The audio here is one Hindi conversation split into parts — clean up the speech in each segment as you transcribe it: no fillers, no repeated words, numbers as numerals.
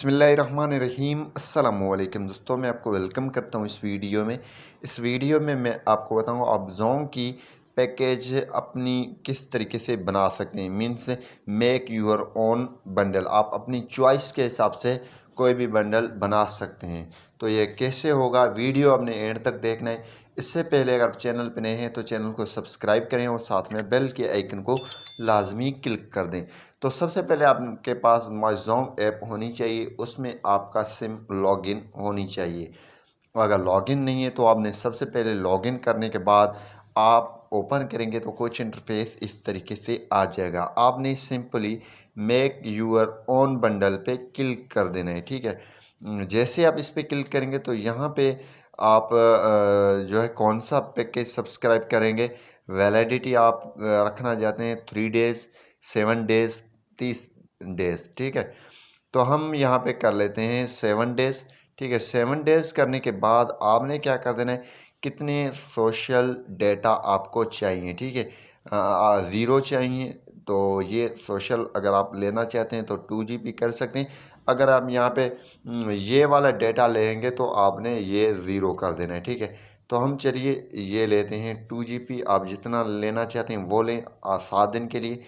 बिस्मिल्लाहिर्रहमानिर्रहीम अस्सलामुअलैकुम दोस्तों, मैं आपको वेलकम करता हूँ इस वीडियो में मैं आपको बताऊँगा आप जोंग की पैकेज अपनी किस तरीके से बना सकते हैं। Means make your own bundle, आप अपनी चॉइस के हिसाब से कोई भी बंडल बना सकते हैं। तो ये कैसे होगा, वीडियो अपने एंड तक देखना है। इससे पहले अगर आप चैनल पर नए हैं तो चैनल को सब्सक्राइब करें और साथ में बेल के आइकन को लाजमी क्लिक कर दें। तो सबसे पहले आपके पास माईजोंग ऐप होनी चाहिए, उसमें आपका सिम लॉगिन होनी चाहिए। अगर लॉगिन नहीं है तो आपने सबसे पहले लॉगिन करने के बाद आप ओपन करेंगे तो कुछ इंटरफेस इस तरीके से आ जाएगा। आपने simply make your own bundle पे क्लिक कर देना है, ठीक है। जैसे आप इस पे क्लिक करेंगे तो यहाँ पे आप जो है कौन सा पैकेज सब्सक्राइब करेंगे, वैलिडिटी आप रखना चाहते हैं 3 डेज़, 7 डेज़, 30 डेज़, ठीक है। तो हम यहाँ पे कर लेते हैं 7 डेज़, ठीक है। 7 डेज़ करने के बाद आपने क्या कर देना है, कितने सोशल डेटा आपको चाहिए, ठीक है। 0 चाहिए तो ये सोशल अगर आप लेना चाहते हैं तो 2 GB कर सकते हैं। अगर आप यहाँ पे ये वाला डेटा लेंगे तो आपने ये 0 कर देना है, ठीक है। तो हम चलिए ये लेते हैं 2 GB, आप जितना लेना चाहते हैं वो लें 7 दिन के लिए।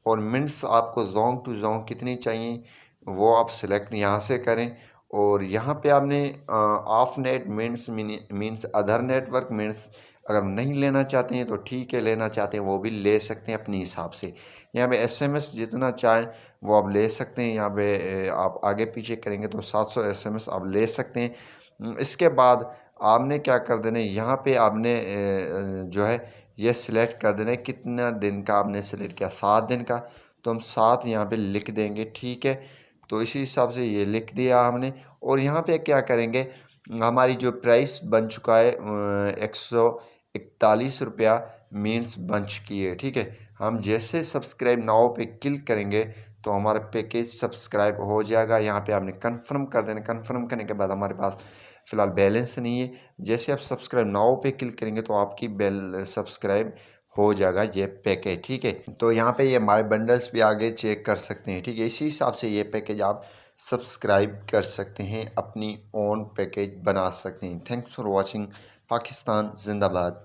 और मिनट्स आपको जोंग टू जोंग कितनी चाहिए वो आप सिलेक्ट यहाँ से करें। और यहाँ पे आपने of net means other network means अगर नहीं लेना चाहते हैं तो ठीक है, लेना चाहते हैं वो भी ले सकते हैं अपने हिसाब से। यहाँ पे SMS जितना चाहें वो आप ले सकते हैं। यहाँ पे आप आगे पीछे करेंगे तो 700 SMS आप ले सकते हैं। इसके बाद आपने क्या कर देना है, यहाँ पे आपने जो है ये सिलेक्ट कर देना है कितना दिन का आपने सिलेक्ट किया, 7 दिन का। तो हम 7 यहाँ पे लिख देंगे, ठीक है। तो इसी हिसाब से ये लिख दिया हमने। और यहाँ पे क्या करेंगे, हमारी जो प्राइस बन चुका है 141 रुपया मीन्स बन चुकी है, ठीक है। हम जैसे सब्सक्राइब नाउ पे क्लिक करेंगे तो हमारा पैकेज सब्सक्राइब हो जाएगा। यहाँ पे आपने कंफर्म कर देना। कंफर्म करने के बाद हमारे पास फ़िलहाल बैलेंस नहीं है। जैसे आप सब्सक्राइब नाउ पे क्लिक करेंगे तो आपकी सब्सक्राइब हो जाएगा ये पैकेज, ठीक है। तो यहाँ पे ये माई बंडल्स भी आगे चेक कर सकते हैं, ठीक है। इसी हिसाब से ये पैकेज आप सब्सक्राइब कर सकते हैं, अपनी ओन पैकेज बना सकते हैं। Thanks for watching. पाकिस्तान जिंदाबाद।